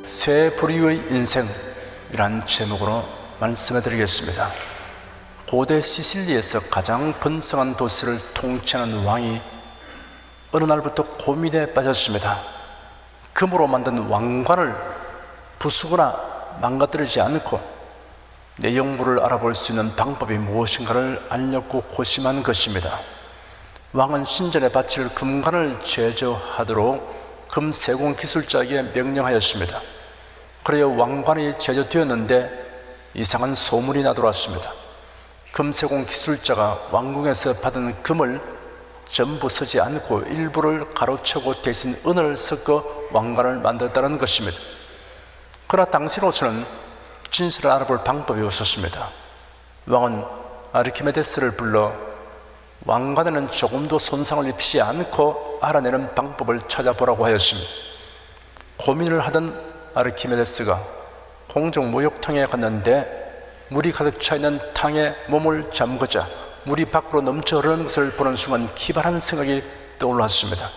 세 부류의 인생이란 제목으로 말씀해 드리겠습니다. 고대 시실리에서 가장 번성한 도시를 통치하는 왕이 어느 날부터 고민에 빠졌습니다. 금으로 만든 왕관을 부수거나 망가뜨리지 않고 내용물을 알아볼 수 있는 방법이 무엇인가를 알려고 고심한 것입니다. 왕은 신전에 바칠 금관을 제조하도록 금세공 기술자에게 명령하였습니다. 그래야 왕관이 제조되었는데 이상한 소문이 나돌았습니다. 금세공 기술자가 왕궁에서 받은 금을 전부 쓰지 않고 일부를 가로채고 대신 은을 섞어 왕관을 만들었다는 것입니다. 그러나 당시로서는 진실을 알아볼 방법이 없었습니다. 왕은 아르키메데스를 불러 왕관에는 조금도 손상을 입히지 않고 알아내는 방법을 찾아보라고 하였습니다. 고민을 하던 아르키메데스가 공중 목욕탕에 갔는데 물이 가득 차 있는 탕에 몸을 잠그자 물이 밖으로 넘쳐 흐르는 것을 보는 순간 기발한 생각이 떠올랐습니다.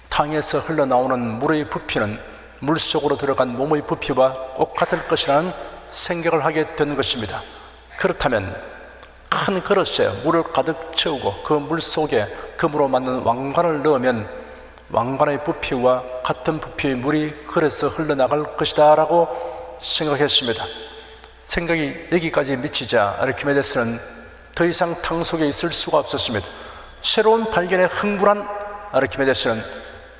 탕에서 흘러나오는 물의 부피는 물속으로 들어간 몸의 부피와 똑같을 것이라는 생각을 하게 된 것입니다. 그렇다면 큰 그릇에 물을 가득 채우고 그 물 속에 금으로 만든 왕관을 넣으면 왕관의 부피와 같은 부피의 물이 그릇에서 흘러나갈 것이다 라고 생각했습니다. 생각이 여기까지 미치자 아르키메데스는 더 이상 탕 속에 있을 수가 없었습니다. 새로운 발견에 흥분한 아르키메데스는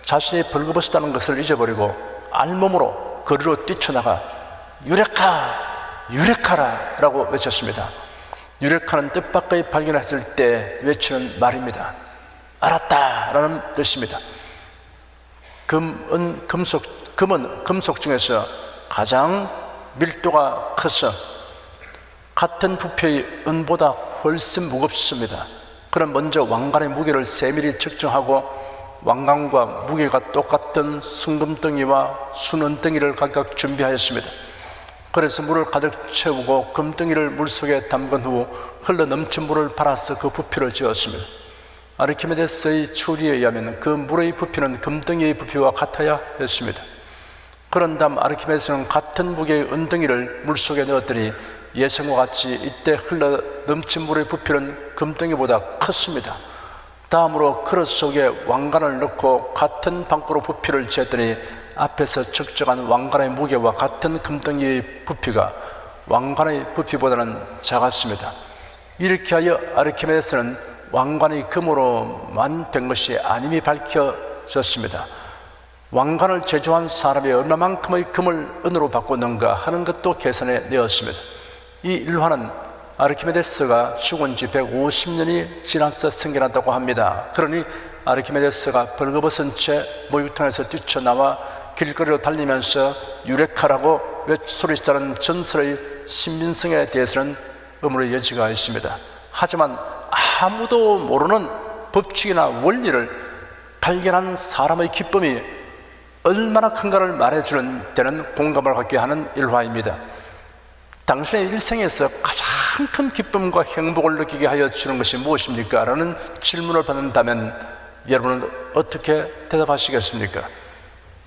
자신이 벌거벗었다는 것을 잊어버리고 알몸으로 거리로 뛰쳐나가 유레카! 유레카라! 라고 외쳤습니다. 유레카는 뜻밖의 발견했을 때 외치는 말입니다. 알았다! 라는 뜻입니다. 금은 금속 중에서 가장 밀도가 커서 같은 부피의 은보다 훨씬 무겁습니다. 그럼 먼저 왕관의 무게를 세밀히 측정하고 왕관과 무게가 똑같은 순금덩이와 순은덩이를 각각 준비하였습니다. 그래서 물을 가득 채우고 금덩이를 물속에 담근 후 흘러넘친 물을 팔아서 그 부피를 지었습니다. 아르키메데스의 추리에 의하면 그 물의 부피는 금덩이의 부피와 같아야 했습니다. 그런 다음 아르키메데스는 같은 무게의 은덩이를 물속에 넣었더니 예상과 같이 이때 흘러넘친 물의 부피는 금덩이보다 컸습니다. 다음으로 그릇 속에 왕관을 넣고 같은 방법으로 부피를 쟀더니 앞에서 측정한 왕관의 무게와 같은 금덩이의 부피가 왕관의 부피보다는 작았습니다. 이렇게 하여 아르키메데스는 왕관이 금으로만 된 것이 아님이 밝혀졌습니다. 왕관을 제조한 사람이 얼마만큼의 금을 은으로 바꿨는가 하는 것도 계산해 내었습니다. 이 일화는 아르키메데스가 죽은 지 150년이 지나서 생겨났다고 합니다. 그러니 아르키메데스가 벌거벗은 채 목욕탕에서 뛰쳐나와 길거리로 달리면서 유레카라고 소리쳤다는 전설의 신빙성에 대해서는 의문의 여지가 있습니다. 하지만 아무도 모르는 법칙이나 원리를 발견한 사람의 기쁨이 얼마나 큰가를 말해주는 데는 공감을 갖게 하는 일화입니다. 당신의 일생에서 가장 큰 기쁨과 행복을 느끼게 하여 주는 것이 무엇입니까? 라는 질문을 받는다면 여러분은 어떻게 대답하시겠습니까?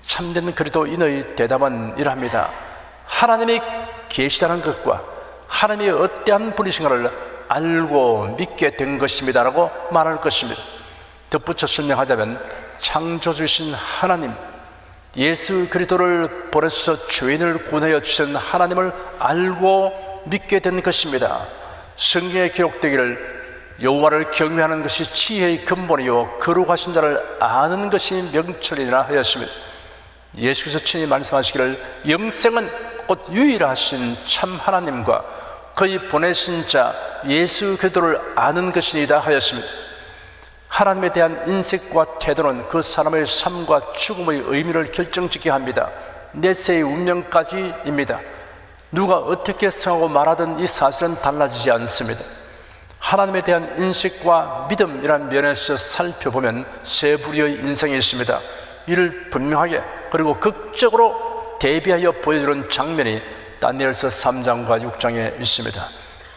참된 그리스도인의 대답은 이러합니다. 하나님이 계시다는 것과 하나님이 어떠한 분이신가를 알고 믿게 된 것입니다 라고 말할 것입니다. 덧붙여 설명하자면 창조주신 하나님, 예수 그리스도를 보내서 죄인을 구원하여 주신 하나님을 알고 믿게 된 것입니다. 성경에 기록되기를 여호와를 경외하는 것이 지혜의 근본이요 거룩하신 자를 아는 것이 명철이라 하였습니다. 예수께서 친히 말씀하시기를 영생은 곧 유일하신 참 하나님과 그의 보내신 자 예수 그리스도를 아는 것이니이다 하였습니다. 하나님에 대한 인식과 태도는 그 사람의 삶과 죽음의 의미를 결정짓게 합니다. 내세의 운명까지입니다. 누가 어떻게 생각하고 말하든 이 사실은 달라지지 않습니다. 하나님에 대한 인식과 믿음이라는 면에서 살펴보면 세 부류의 인생이 있습니다. 이를 분명하게 그리고 극적으로 대비하여 보여주는 장면이 다니엘서 3장과 6장에 있습니다.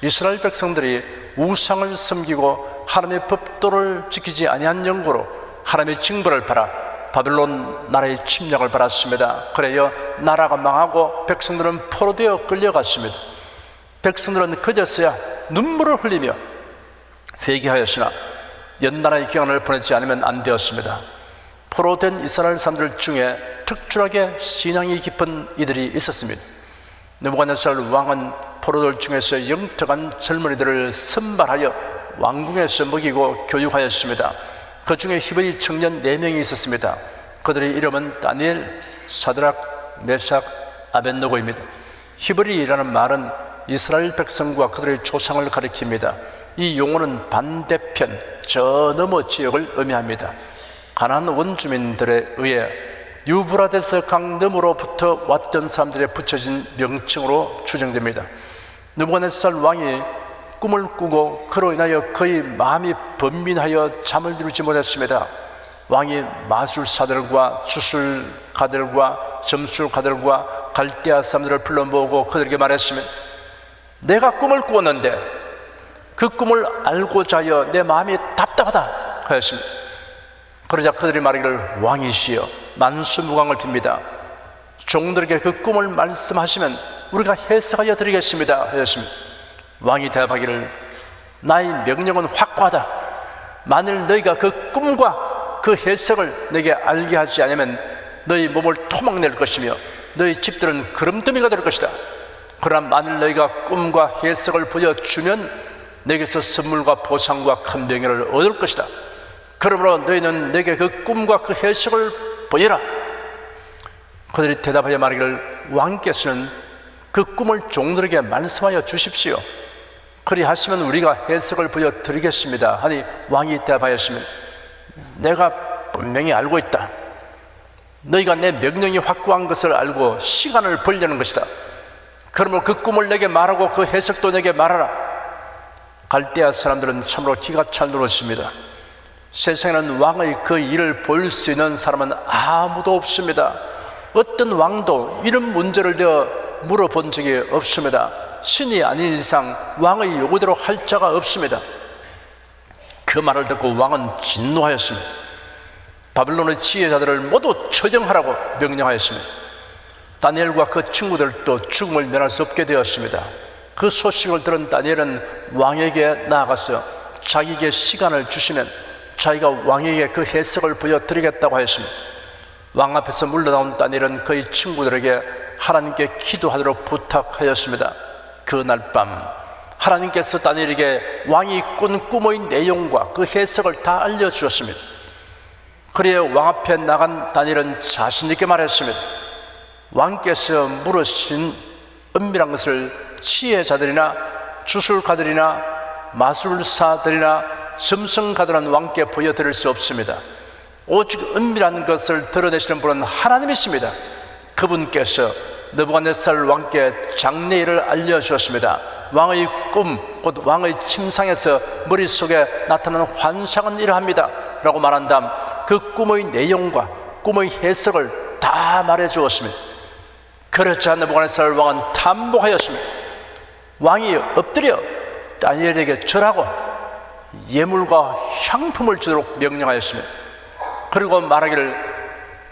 이스라엘 백성들이 우상을 섬기고 하나님의 법도를 지키지 아니한 영고로 하나님의 징벌을 받아 바벨론 나라의 침략을 받았습니다. 그래야 나라가 망하고 백성들은 포로되어 끌려갔습니다. 백성들은 그제서야 눈물을 흘리며 회개하였으나 연나라의 기간을 보내지 않으면 안 되었습니다. 포로된 이스라엘 사람들 중에 특출하게 신앙이 깊은 이들이 있었습니다. 느부갓네살 왕은 포로들 중에서 영특한 젊은이들을 선발하여 왕궁에서 먹이고 교육하였습니다. 그 중에 히브리 청년 4명이 있었습니다. 그들의 이름은 다니엘, 사드락, 메삭, 아벳느고입니다. 히브리라는 말은 이스라엘 백성과 그들의 조상을 가리킵니다. 이 용어는 반대편, 저 너머 지역을 의미합니다. 가나안 원주민들에 의해 유브라데스 강 너머로부터 왔던 사람들에 붙여진 명칭으로 추정됩니다. 느부갓네살 왕이 꿈을 꾸고 그로 인하여 그의 마음이 번민하여 잠을 이루지 못했습니다. 왕이 마술사들과 주술가들과 점술가들과 갈대아 사람들을 불러 모으고 그들에게 말했으면, 내가 꿈을 꾸었는데 그 꿈을 알고자 하여 내 마음이 답답하다 하였습니다. 그러자 그들이 말하기를, 왕이시여 만수무강을 빕니다. 종들에게 그 꿈을 말씀하시면 우리가 해석하여 드리겠습니다 하였습니다. 왕이 대답하기를, 나의 명령은 확고하다. 만일 너희가 그 꿈과 그 해석을 내게 알게 하지 않으면 너희 몸을 토막낼 것이며 너희 집들은 그름더미가 될 것이다. 그러나 만일 너희가 꿈과 해석을 보여주면 내게서 선물과 보상과 큰 명예를 얻을 것이다. 그러므로 너희는 내게 그 꿈과 그 해석을 보여라. 그들이 대답하여 말하기를, 왕께서는 그 꿈을 종들에게 말씀하여 주십시오. 그리하시면 우리가 해석을 보여드리겠습니다 하니 왕이 대답하였으면, 내가 분명히 알고 있다. 너희가 내 명령이 확고한 것을 알고 시간을 벌려는 것이다. 그러므로 그 꿈을 내게 말하고 그 해석도 내게 말하라. 갈대아 사람들은 참으로 기가 찰 노릇입니다. 세상에는 왕의 그 일을 볼 수 있는 사람은 아무도 없습니다. 어떤 왕도 이런 문제를 내어 물어본 적이 없습니다. 신이 아닌 이상 왕의 요구대로 할 자가 없습니다. 그 말을 듣고 왕은 진노하였습니다. 바벨론의 지혜자들을 모두 처형하라고 명령하였습니다. 다니엘과 그 친구들도 죽음을 면할 수 없게 되었습니다. 그 소식을 들은 다니엘은 왕에게 나아가서 자기에게 시간을 주시면 자기가 왕에게 그 해석을 보여드리겠다고 하였습니다. 왕 앞에서 물러나온 다니엘은 그의 친구들에게 하나님께 기도하도록 부탁하였습니다. 그날 밤 하나님께서 다니엘에게 왕이 꾼 꿈의 내용과 그 해석을 다 알려주었습니다. 그리하여 왕 앞에 나간 다니엘은 자신 있게 말했습니다. 왕께서 물으신 은밀한 것을 지혜자들이나 주술가들이나 마술사들이나 점성가들은 왕께 보여드릴 수 없습니다. 오직 은밀한 것을 드러내시는 분은 하나님이십니다. 그분께서 느부갓네살 왕께 장래일을 알려주었습니다. 왕의 꿈, 곧 왕의 침상에서 머릿속에 나타나는 환상은 이러합니다 라고 말한 다음 그 꿈의 내용과 꿈의 해석을 다 말해주었습니다. 그렇지 않은 느부갓네살 왕은 탐복하였습니다. 왕이 엎드려 다니엘에게 절하고 예물과 향품을 주도록 명령하였습니다. 그리고 말하기를,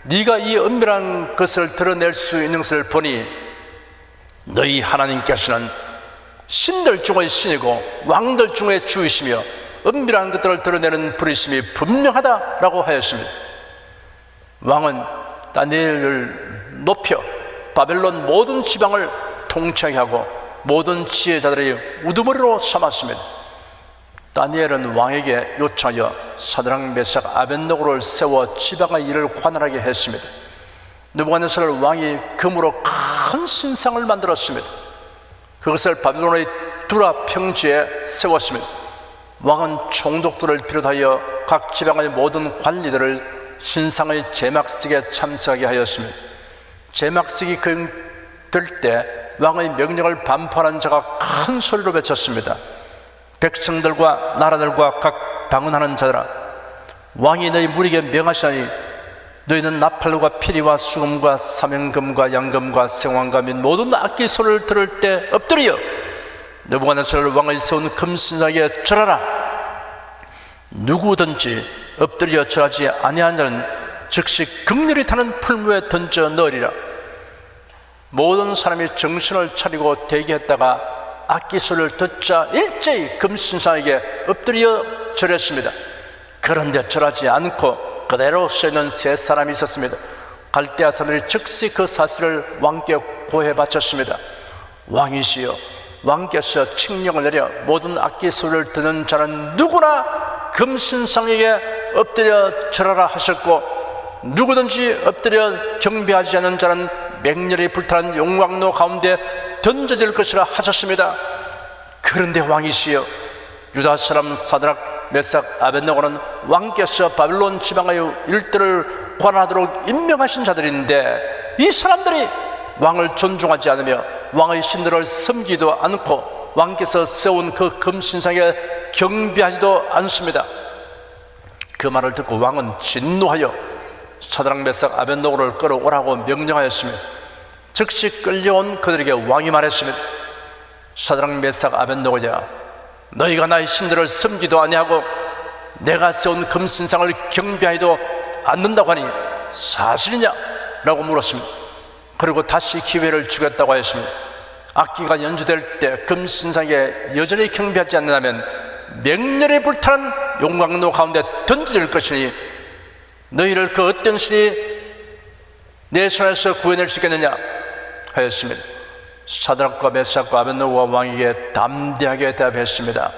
네가 이 은밀한 것을 드러낼 수 있는 것을 보니 너희 하나님께서는 신들 중의 신이고 왕들 중의 주이시며 은밀한 것들을 드러내는 부르심이 분명하다라고 하였습니다. 왕은 다니엘을 높여 바벨론 모든 지방을 통치하게 하고 모든 지혜자들의 우두머리로 삼았습니다. 다니엘은 왕에게 요청하여 사드락, 메삭, 아벳느고를 세워 지방의 일을 관할하게 했습니다. 느부갓네살 왕이 금으로 큰 신상을 만들었습니다. 그것을 바벨론의 두라 평지에 세웠습니다. 왕은 총독들을 비롯하여 각 지방의 모든 관리들을 신상의 제막식에 참석하게 하였습니다. 제막식이 될 때 왕의 명령을 반포하는 자가 큰 소리로 외쳤습니다. 백성들과 나라들과 각 방언하는 자들아, 왕이 너희 무리에게 명하시나니 너희는 나팔과 피리와 수금과 사명금과 양금과 생황과 및 모든 악기 소리를 들을 때 엎드려 느부갓네살 왕의 세운 금신상에 절하라. 누구든지 엎드려 절하지 아니한 자는 즉시 극렬히 타는 풀무에 던져 넣으리라. 모든 사람이 정신을 차리고 대기했다가 악기 소리를 듣자 일제히 금신상에게 엎드려 절했습니다. 그런데 절하지 않고 그대로 서 있는 세 사람이 있었습니다. 갈대아 사람들이 즉시 그 사실을 왕께 고해 바쳤습니다. 왕이시여, 왕께서 칙령을 내려 모든 악기 소리를 듣는 자는 누구나 금신상에게 엎드려 절하라 하셨고, 누구든지 엎드려 경배하지 않는 자는 맹렬히 불타는 용광로 가운데 던져질 것이라 하셨습니다. 그런데 왕이시여, 유다 사람 사드락, 메삭, 아벳네고는 왕께서 바빌론 지방의 일들을 관하도록 임명하신 자들인데, 이 사람들이 왕을 존중하지 않으며 왕의 신들을 섬기지도 않고 왕께서 세운 그 금신상에 경배하지도 않습니다. 그 말을 듣고 왕은 진노하여 사드락, 메삭, 아벳네고를 끌어오라고 명령하였습니다. 즉시 끌려온 그들에게 왕이 말했습니다. 사드락, 메삭, 아벳네고야, 너희가 나의 신들을 섬기도 아니하고 내가 세운 금신상을 경배하지도 않는다고 하니 사실이냐? 라고 물었습니다. 그리고 다시 기회를 주겠다고 하였습니다. 악기가 연주될 때 금신상에 여전히 경배하지 않는다면 맹렬히 불타는 용광로 가운데 던져질 것이니 너희를 그 어떤 신이 내 손에서 구해낼 수 있겠느냐 하였습니다. 사드락과 메삭과 아벳네고가 왕에게 담대하게 대답했습니다.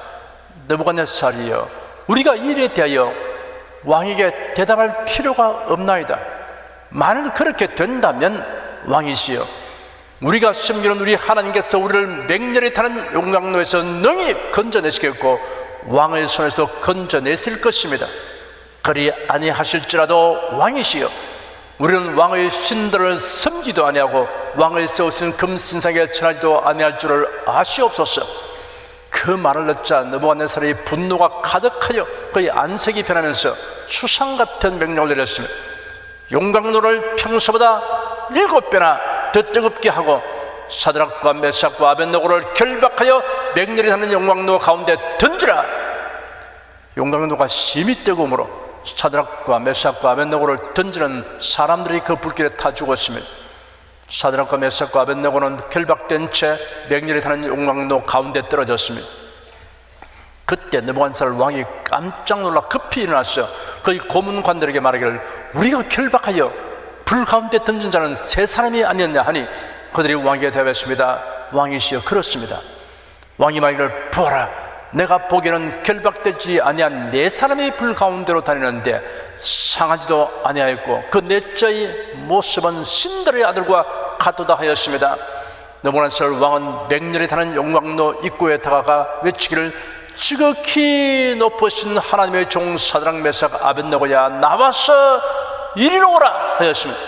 느부갓네살이여, 우리가 이 일에 대하여 왕에게 대답할 필요가 없나이다. 만일 그렇게 된다면 왕이시여, 우리가 섬기는 우리 하나님께서 우리를 맹렬히 타는 용광로에서 능히 건져내시겠고 왕의 손에서 건져내실 것입니다. 그리 아니하실지라도 왕이시여, 우리는 왕의 신들을 섬기도 아니하고 왕의 세우신 금신상에 절하지도 아니할 줄을 아시옵소서. 그 말을 듣자 느부갓네살이 분노가 가득하여 그의 안색이 변하면서 추상 같은 명령을 내렸습니다. 용광로를 평소보다 7배나 더 뜨겁게 하고 사드락과 메삭과 아벳네고를 결박하여 맹렬히 타는 용광로 가운데 던지라. 용광로가 심히 뜨거움으로 사드락과 메삭과 아벳네고를 던지는 사람들이 그 불길에 타 죽었습니다. 사드락과 메삭과 아벳네고는 결박된 채 맹렬히 타는 용광로 가운데 떨어졌습니다. 그때 느부갓네살 왕이 깜짝 놀라 급히 일어났어 그의 고문관들에게 말하기를, 우리가 결박하여 불 가운데 던진 자는 세 사람이 아니었냐 하니, 그들이 왕에게 대답했습니다. 왕이시여, 그렇습니다. 왕이 말하기를, 보아라, 내가 보기에는 결박되지 아니한 네 사람이 불 가운데로 다니는데 상하지도 아니하였고 그 넷째의 모습은 신들의 아들과 같도다 하였습니다. 느부갓네살 왕은 맹렬히 타는 용광로 입구에 다가가 외치기를, 지극히 높으신 하나님의 종 사드락, 메삭, 아벳네고야, 나와서 이리로 오라 하였습니다.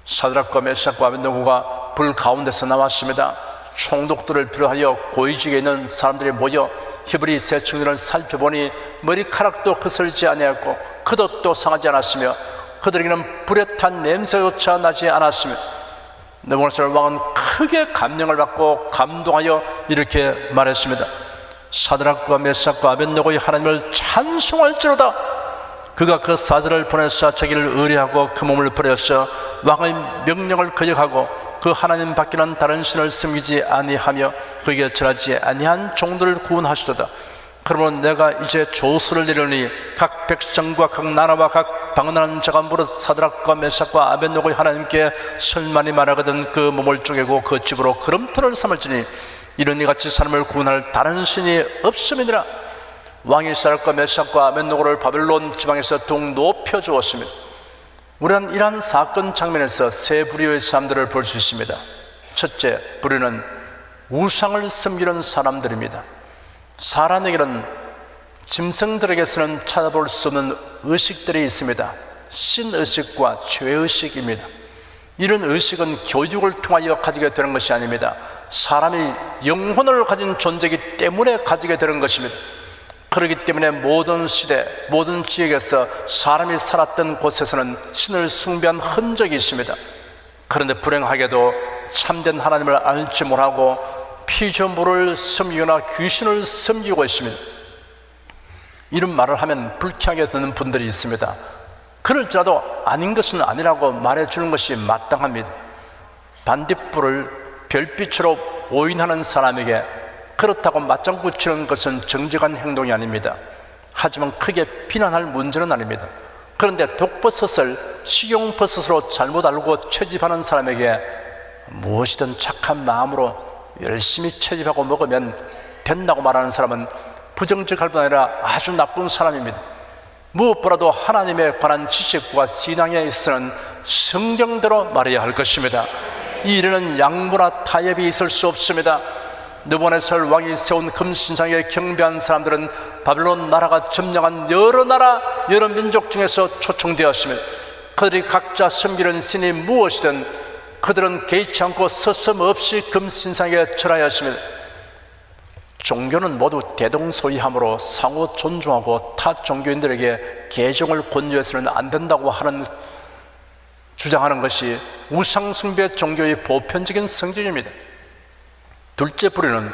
사드락과 메삭과 아벳네고가 불 가운데서 나왔습니다. 총독들을 비롯하여 고위직에 있는 사람들이 모여 히브리 세층들을 살펴보니 머리카락도 거슬리지 아니하였고 겉옷도 상하지 않았으며 그들에게는 불에 탄 냄새조차 나지 않았으며, 느부갓네살 왕은 크게 감명을 받고 감동하여 이렇게 말했습니다. 사드락과 메삭과 아벳네고의 하나님을 찬송할지로다. 그가 그 사들을 보내서 자기를 의뢰하고 그 몸을 버려서 왕의 명령을 거역하고 그 하나님 밖에는 다른 신을 섬기지 아니하며 그에게 절하지 아니한 종들을 구원하시도다. 그러면 내가 이제 조서를 내려니 각 백성과 각 나라와 각 방언하는 자가 무릇 사드락과 메삭과 아벳네고의 하나님께 설만이 말하거든 그 몸을 쪼개고 그 집으로 걸음터를 삼을지니 이런 이같이 사람을 구원할 다른 신이 없음이니라. 왕이 사드락과 메삭과 아벳네고를 바벨론 지방에서 둥 높여 주었습니다. 우리는 이러한 사건 장면에서 세 부류의 사람들을 볼 수 있습니다. 첫째 부류는 우상을 섬기는 사람들입니다. 사람에게는 짐승들에게서는 찾아볼 수 없는 의식들이 있습니다. 신의식과 죄의식입니다. 이런 의식은 교육을 통하여 가지게 되는 것이 아닙니다. 사람이 영혼을 가진 존재이기 때문에 가지게 되는 것입니다. 그렇기 때문에 모든 시대, 모든 지역에서 사람이 살았던 곳에서는 신을 숭배한 흔적이 있습니다. 그런데 불행하게도 참된 하나님을 알지 못하고 피조물을 섬기거나 귀신을 섬기고 있습니다. 이런 말을 하면 불쾌하게 듣는 분들이 있습니다. 그럴지라도 아닌 것은 아니라고 말해주는 것이 마땅합니다. 반딧불을 별빛으로 오인하는 사람에게 그렇다고 맞장구 치는 것은 정직한 행동이 아닙니다. 하지만 크게 비난할 문제는 아닙니다. 그런데 독버섯을 식용버섯으로 잘못 알고 채집하는 사람에게 무엇이든 착한 마음으로 열심히 채집하고 먹으면 된다고 말하는 사람은 부정직할 뿐 아니라 아주 나쁜 사람입니다. 무엇보다도 하나님에 관한 지식과 신앙에 있어서는 성경대로 말해야 할 것입니다. 이 일에는 양보나 타협이 있을 수 없습니다. 느부갓네살 왕이 세운 금신상에 경배한 사람들은 바벨론 나라가 점령한 여러 나라 여러 민족 중에서 초청되었으며 그들이 각자 섬기는 신이 무엇이든 그들은 개의치 않고 서슴없이 금신상에 절하였으며 종교는 모두 대동소이하므로 상호 존중하고 타 종교인들에게 개종을 권유해서는 안 된다고 주장하는 것이 우상숭배 종교의 보편적인 성질입니다. 둘째 부류는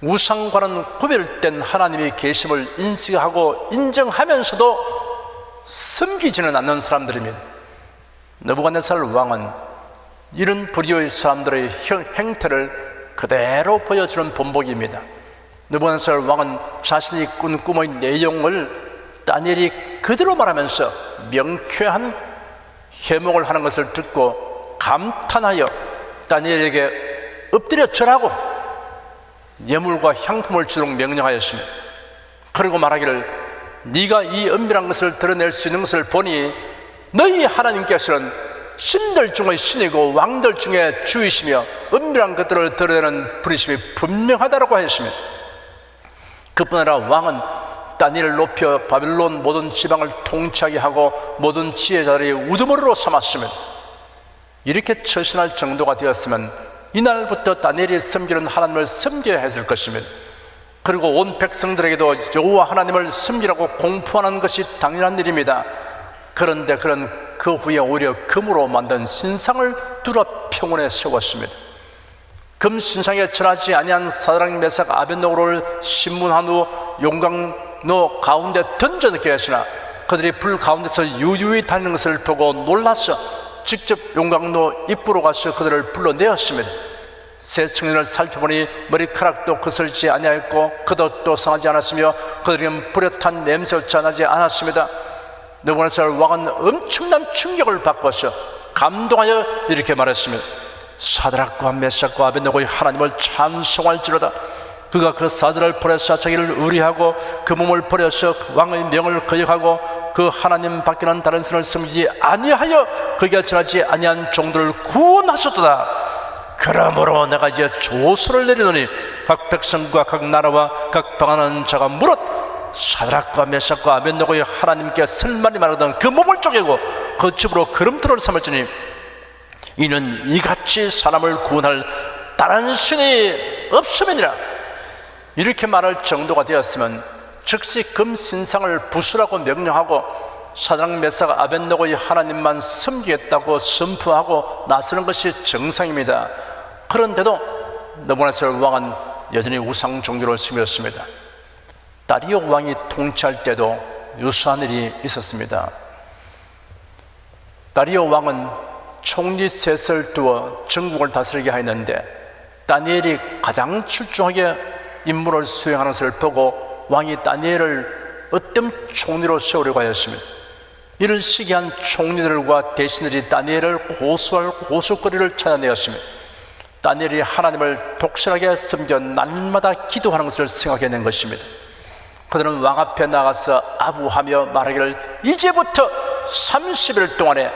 우상과는 구별된 하나님의 계심을 인식하고 인정하면서도 섬기지는 않는 사람들입니다. 느부갓네살 왕은 이런 부류의 사람들의 행태를 그대로 보여주는 본보기입니다. 느부갓네살 왕은 자신이 꾼 꿈의 내용을 다니엘이 그대로 말하면서 명쾌한 해몽을 하는 것을 듣고 감탄하여 다니엘에게 엎드려 절하고 예물과 향품을 주도록 명령하였으며 그리고 말하기를 네가 이 은밀한 것을 드러낼 수 있는 것을 보니 너희 하나님께서는 신들 중의 신이고 왕들 중에 주이시며 은밀한 것들을 드러내는 분이심이 분명하다고 하였으며 그뿐 아니라 왕은 다니엘을 높여 바벨론 모든 지방을 통치하게 하고 모든 지혜자들이 우두머리로 삼았으며 이렇게 처신할 정도가 되었으면 이날부터 다니엘이 섬기는 하나님을 섬겨야 했을 것입니다. 그리고 온 백성들에게도 여호와 하나님을 섬기라고 공포하는 것이 당연한 일입니다. 그런데 그런 그 후에 오히려 금으로 만든 신상을 두라 평원에 세웠습니다. 금 신상에 절하지 아니한 사드락 메삭 아벳느고를 신문한 후 용광로 가운데 던져넣게 하시나 그들이 불 가운데서 유유히 다니는 것을 보고 놀라서 직접 용광로 입구로 가서 그들을 불러내었습니다. 새 청년을 살펴보니 머리카락도 거슬지 아니하였고 겉옷도 상하지 않았으며 그들은 불에 탄 냄새조차 나지 않았습니다. 느부갓네살 왕은 엄청난 충격을 받고서 감동하여 이렇게 말했습니다. 사드락과 메삭과 아벳느고의 하나님을 찬송할지로다. 그가 그 사드를 버려서 자기를 의뢰하고 그 몸을 버려서 왕의 명을 거역하고 그 하나님 밖에는 다른 신을 섬기지 아니하여 그에게 절하지 아니한 종들을 구원하셨도다. 그러므로 내가 이제 조서를 내리노니 각 백성과 각 나라와 각 방하는 자가 무릇 사드락과 메삭과 아벳느고의 하나님께 쓸말이 많았던 그 몸을 쪼개고 그 집으로 걸음돌을 삼을지니 이는 이같이 사람을 구원할 다른 신이 없음이니라. 이렇게 말할 정도가 되었으면 즉시 금신상을 부수라고 명령하고 사드락 메삭 아벳느고의 하나님만 섬기겠다고 선포하고 나서는 것이 정상입니다. 그런데도 느부갓네살 왕은 여전히 우상 종교를 섬겼습니다. 다리오 왕이 통치할 때도 유사한 일이 있었습니다. 다리오 왕은 총리 셋을 두어 전국을 다스리게 하였는데 다니엘이 가장 출중하게 임무를 수행하는 것을 보고 왕이 다니엘을 어떤 총리로 세우려고 하였습니다. 이를 시기한 총리들과 대신들이 다니엘을 고소할 고소거리를 찾아내었습니다. 다니엘이 하나님을 독실하게 섬겨 날마다 기도하는 것을 생각해낸 것입니다. 그들은 왕 앞에 나가서 아부하며 말하기를 이제부터 30일 동안에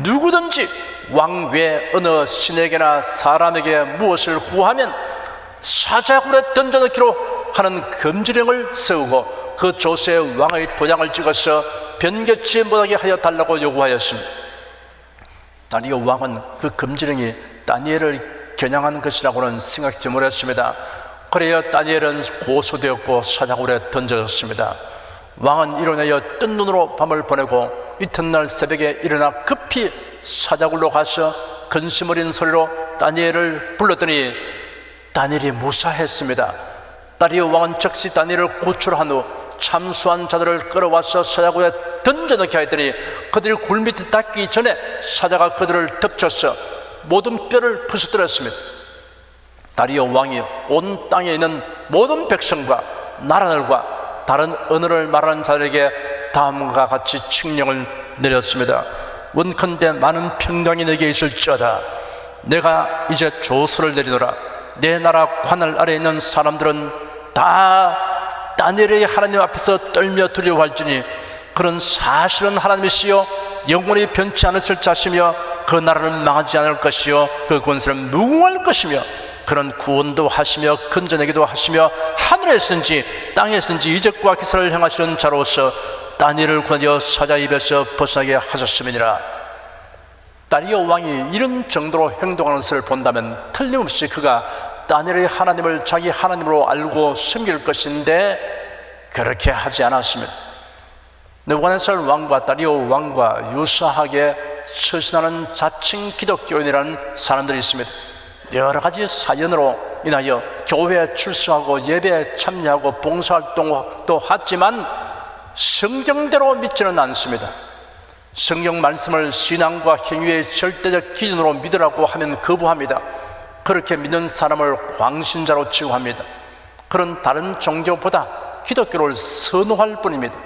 누구든지 왕 외 어느 신에게나 사람에게 무엇을 구하면 사자굴에 던져넣기로 하는 금지령을 세우고 그 조서에 왕의 도장을 찍어서 변개치 못하게 하여 달라고 요구하였습니다. 다리오 왕은 그 금지령이 다니엘을 겨냥한 것이라고는 생각지 못했습니다. 그래야 다니엘은 고소되었고 사자굴에 던져졌습니다. 왕은 일어나여 뜬 눈으로 밤을 보내고 이튿날 새벽에 일어나 급히 사자굴로 가서 근심 어린 소리로 다니엘을 불렀더니 다니엘이 무사했습니다. 다리오 왕은 즉시 다니엘을 고출한 후 참수한 자들을 끌어와서 사자고에 던져넣게 하였더니 그들이 굴 밑에 닿기 전에 사자가 그들을 덮쳐서 모든 뼈를 부수뜨렸습니다. 다리오 왕이 온 땅에 있는 모든 백성과 나라들과 다른 언어를 말하는 자들에게 다음과 같이 칙령을 내렸습니다. 원컨대 많은 평강이 내게 있을지어다. 내가 이제 조서를 내리노라. 내 나라 관할 아래에 있는 사람들은 다 다니엘의 하나님 앞에서 떨며 두려워할지니 그는 사실은 하나님이시여 영원히 변치 않으실 자시며 그 나라는 망하지 않을 것이요 그 권세는 무궁할 것이며 그는 구원도 하시며 건져내기도 하시며 하늘에서든지 땅에서든지 이적과 기사를 행하시는 자로서 다니엘을 구하여 사자 입에서 벗어나게 하셨음이니라. 다리오 왕이 이런 정도로 행동하는 것을 본다면 틀림없이 그가 다니엘의 하나님을 자기 하나님으로 알고 섬길 것인데 그렇게 하지 않았습니다. 느부갓네살 왕과 다리오 왕과 유사하게 처신하는 자칭 기독교인이라는 사람들이 있습니다. 여러 가지 사연으로 인하여 교회에 출석하고 예배에 참여하고 봉사활동도 하지만 성경대로 믿지는 않습니다. 성경 말씀을 신앙과 행위의 절대적 기준으로 믿으라고 하면 거부합니다. 그렇게 믿는 사람을 광신자로 취급합니다. 그런 다른 종교보다 기독교를 선호할 뿐입니다.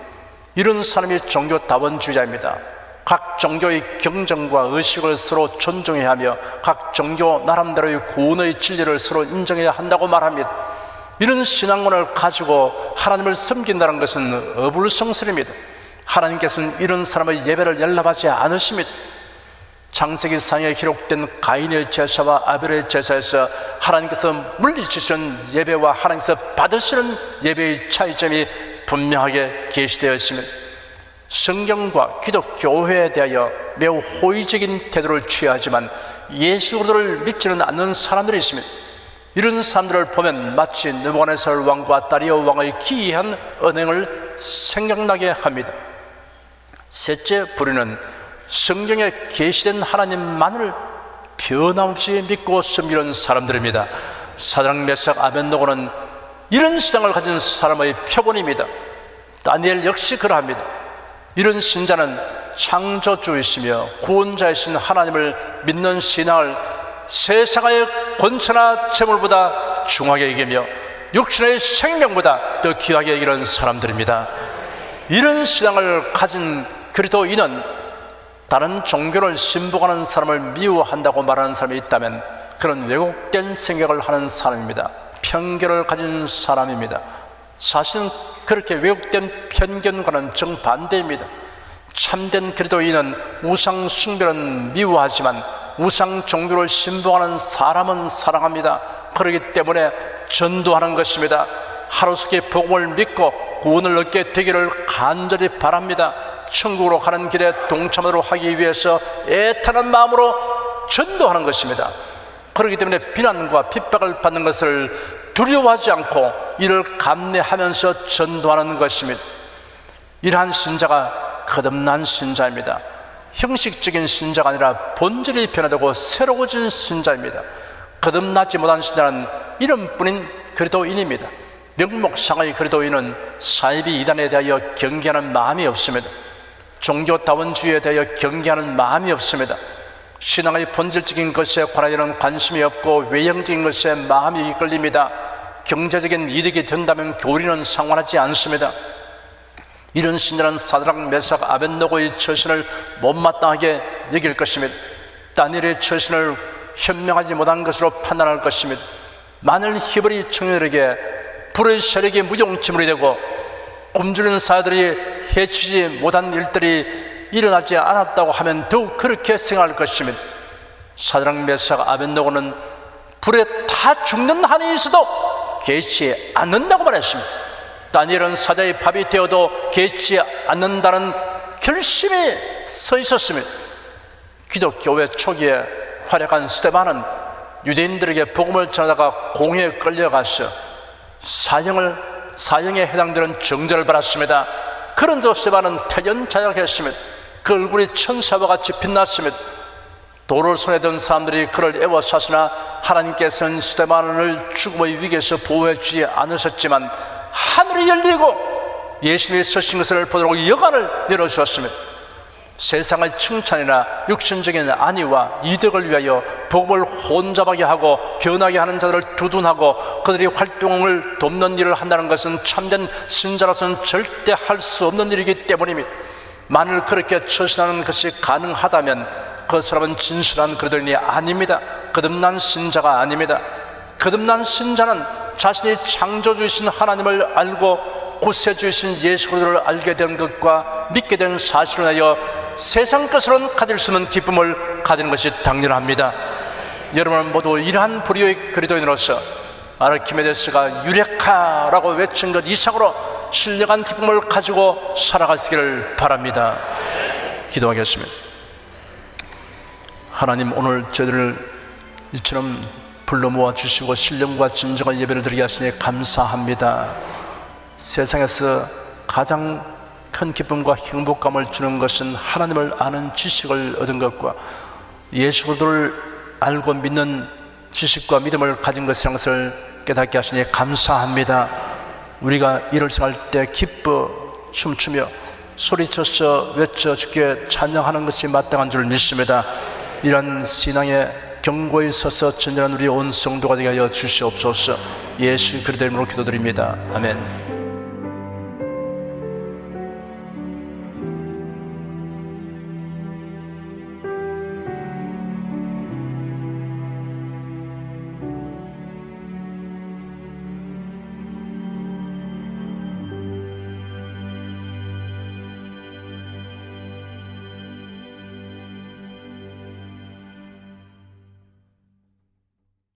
이런 사람이 종교다원주의자입니다. 각 종교의 경전과 의식을 서로 존중해야 하며 각 종교 나름대로의 구원의 진리를 서로 인정해야 한다고 말합니다. 이런 신앙관을 가지고 하나님을 섬긴다는 것은 어불성설입니다. 하나님께서는 이런 사람의 예배를 연락하지 않으십니다. 창세기상에 기록된 가인의 제사와 아벨의 제사에서 하나님께서 물리치시는 예배와 하나님께서 받으시는 예배의 차이점이 분명하게 게시되어 있습니다. 성경과 기독교회에 대하여 매우 호의적인 태도를 취하지만 예수 그리스도를 믿지는 않는 사람들이 있습니다. 이런 사람들을 보면 마치 느부갓네살 왕과 다리오 왕의 기이한 언행을 생각나게 합니다. 셋째 부류는 성경에 계시된 하나님만을 변함없이 믿고 섬기는 사람들입니다. 사드락 메삭 아벳느고는 이런 신앙을 가진 사람의 표본입니다. 다니엘 역시 그러합니다. 이런 신자는 창조주이시며 구원자이신 하나님을 믿는 신앙을 세상의 권세나 재물보다 중하게 여기며 육신의 생명보다 더 귀하게 여기는 사람들입니다. 이런 신앙을 가진 그리스도인은 다른 종교를 신봉하는 사람을 미워한다고 말하는 사람이 있다면 그런 왜곡된 생각을 하는 사람입니다. 편견을 가진 사람입니다. 사실은 그렇게 왜곡된 편견과는 정반대입니다. 참된 그리스도인은 우상 숭배는 미워하지만 우상 종교를 신봉하는 사람은 사랑합니다. 그렇기 때문에 전도하는 것입니다. 하루속히 복음을 믿고 구원을 얻게 되기를 간절히 바랍니다. 천국으로 가는 길에 동참하도록 하기 위해서 애타는 마음으로 전도하는 것입니다. 그렇기 때문에 비난과 핍박을 받는 것을 두려워하지 않고 이를 감내하면서 전도하는 것입니다. 이러한 신자가 거듭난 신자입니다. 형식적인 신자가 아니라 본질이 변화되고 새로워진 신자입니다. 거듭나지 못한 신자는 이름뿐인 그리스도인입니다. 명목상의 그리스도인은 사이비 이단에 대하여 경계하는 마음이 없습니다. 종교다원주의에 대하여 경계하는 마음이 없습니다. 신앙의 본질적인 것에 관하여는 관심이 없고 외형적인 것에 마음이 이끌립니다. 경제적인 이득이 된다면 교리는 상관하지 않습니다. 이런 신자는 사드락 메삭 아벳느고의 처신을 못마땅하게 여길 것입니다. 다니엘의 처신을 현명하지 못한 것으로 판단할 것입니다. 만일 히브리 청년들에게 불의 세력이 무용지물이 되고 굶주리는 사람들이 해치지 못한 일들이 일어나지 않았다고 하면 더욱 그렇게 생각할 것입니다. 사드락 메삭 아벳느고는 불에 다 죽는 한이 있어도 개의치 않는다고 말했습니다. 다니엘은 사자의 밥이 되어도 개의치 않는다는 결심이 서 있었습니다. 기독교회 초기에 활약한 스데반은 유대인들에게 복음을 전하다가 공회에 끌려가서 사형에 해당되는 정죄를 받았습니다. 그런데 스데반은 태연자약했습니다. 그 얼굴이 천사와 같이 빛났습니다. 돌을 손에 든 사람들이 그를 애워싸으나 하나님께서는 스데반을 죽음의 위기에서 보호해 주지 않으셨지만 하늘이 열리고 예수님이 서신 것을 보도록 여관을 열어주었습니다. 세상의 칭찬이나 육신적인 안위와 이득을 위하여 복음을 혼잡하게 하고 변하게 하는 자들을 두둔하고 그들이 활동을 돕는 일을 한다는 것은 참된 신자로서는 절대 할 수 없는 일이기 때문입니다. 만일 그렇게 처신하는 것이 가능하다면 그 사람은 진실한 그리스도인이 아닙니다. 거듭난 신자가 아닙니다. 거듭난 신자는 자신이 창조주이신 하나님을 알고 구세주이신 예수 그리스도를 알게 된 것과 믿게 된 사실을 하여 세상 것으로는 가질 수 없는 기쁨을 가지는 것이 당연합니다. 여러분은 모두 이러한 불의의 그리스도인으로서 아르키메데스가 유레카라고 외친 것 이상으로 신령한 기쁨을 가지고 살아가시기를 바랍니다. 기도하겠습니다. 하나님, 오늘 저희들을 이처럼 불러 모아주시고 신령과 진정한 예배를 드리게 하시니 감사합니다. 세상에서 가장 큰 기쁨과 행복감을 주는 것은 하나님을 아는 지식을 얻은 것과 예수 그리스도를 알고 믿는 지식과 믿음을 가진 것이라는 것을 깨닫게 하시니 감사합니다. 우리가 일을 생활할 때 기뻐 춤추며 소리쳐서 외쳐 주께 찬양하는 것이 마땅한 줄 믿습니다. 이런 신앙의 경고에 있어서 전전한 우리 온 성도가 되게 하여 주시옵소서. 예수 그리스도 이름으로 기도드립니다. 아멘.